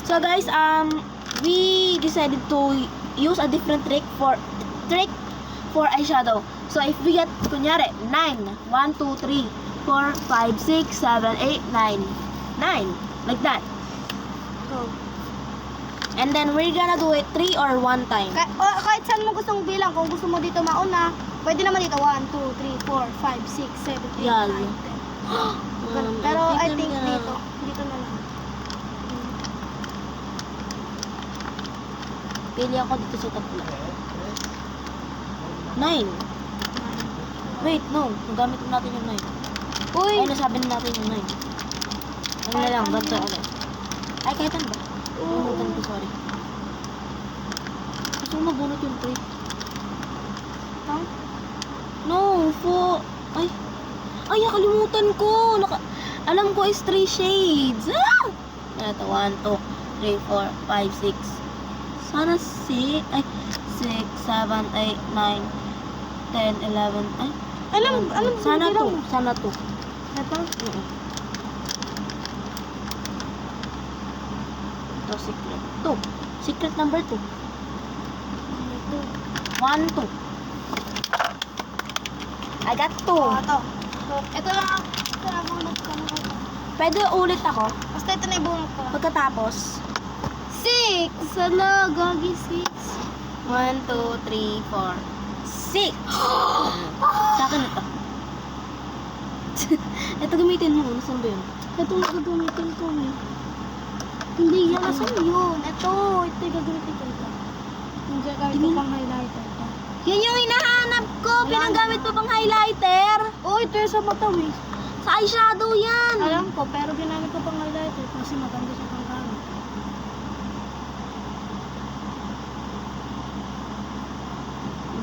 So guys, we decided to use a different trick for eyeshadow. So if we get, kunyari, 9, 1, 2, 3, 4, 5, 6, 7, 8, 9, 9, like that. Go. And then we're gonna do it 3 or 1 time. Kahit saan mo gustong bilang, kung gusto mo dito mauna, pwede naman dito 1, 2, 3, 4, 5, 6, 7, 8, Yan. 9, 10. Pero I think dito na lang. Pili ako dito sa tatlo. 9. Wait, no. Nagamit na natin yung 9. Uy! Ay, nasabi na natin yung 9. Ano na lang, ganito ulit. Ay, kahit ano ba? Namutan ko, sorry. Gusto mo mabunot yung 3. Huh? No, 4. Ay, nakalimutan ko. Alam ko is 3 shades. Ah! Ito, 1, 2, 3, 4, 5, 6. Sana 6. Ay, 6, 7, 8, 9, 10, 11. Ay, Alam, sana bilang 2. mo. Sana 2. Ito? Ito, secret. 2. Secret number 2. 1, 2. I got 2. Ito. Ito lang. Ito lang, bunot ko. Pwede ulit ako. Basta ito na yung bunot ko. Pagkatapos, 6! Sala, gagi 6. 1, 2, 3, 4, 6. Sa akin ito. Ito gamitin mo. Nasaan ba yun? Ito na gagamitin ko eh. Hindi yan. Nasaan yun? Ito yung gagamitin ko ito. Hindi gagamitin ko pang highlighter ito. Yan yung hinahanap ko. Pinagamit pa bang highlighter? Oh, ito yung sa mata eh. Sa eyeshadow yan. Alam ko, pero ginamit ko pang highlighter kasi maganda siya pang gamit.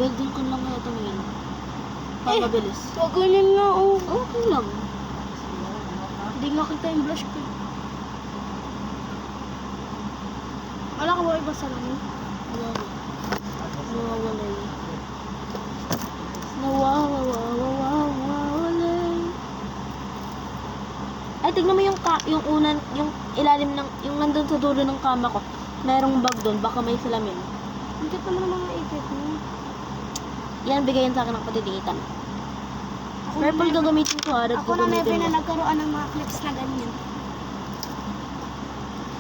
Building ko lang nga ito ngayon. Para mabilis. Ganyan nga oh. Okay lang. Hindi nga kita yung blush ko. Wala ka ba iba sa lamin? Nawawala eh. Nawawala eh. Ay, tignan mo yung ilalim ng, yung nandun sa dulo ng kama ko. Merong bag doon, baka may salamin. Ang cute naman ang mga ikit mo. Yan, bigayan sa akin ng patitiitan. Purple gagamitin ko ha. Ako na never na nagkaroon ng mga clips na ganyan.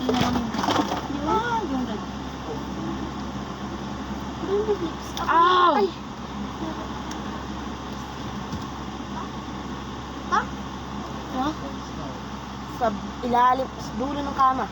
Ina lang yung Di ba? Yung red. Yung clips. Ow! Ay! Ha? Ha? Sa ilalim, sa dulo ng kama.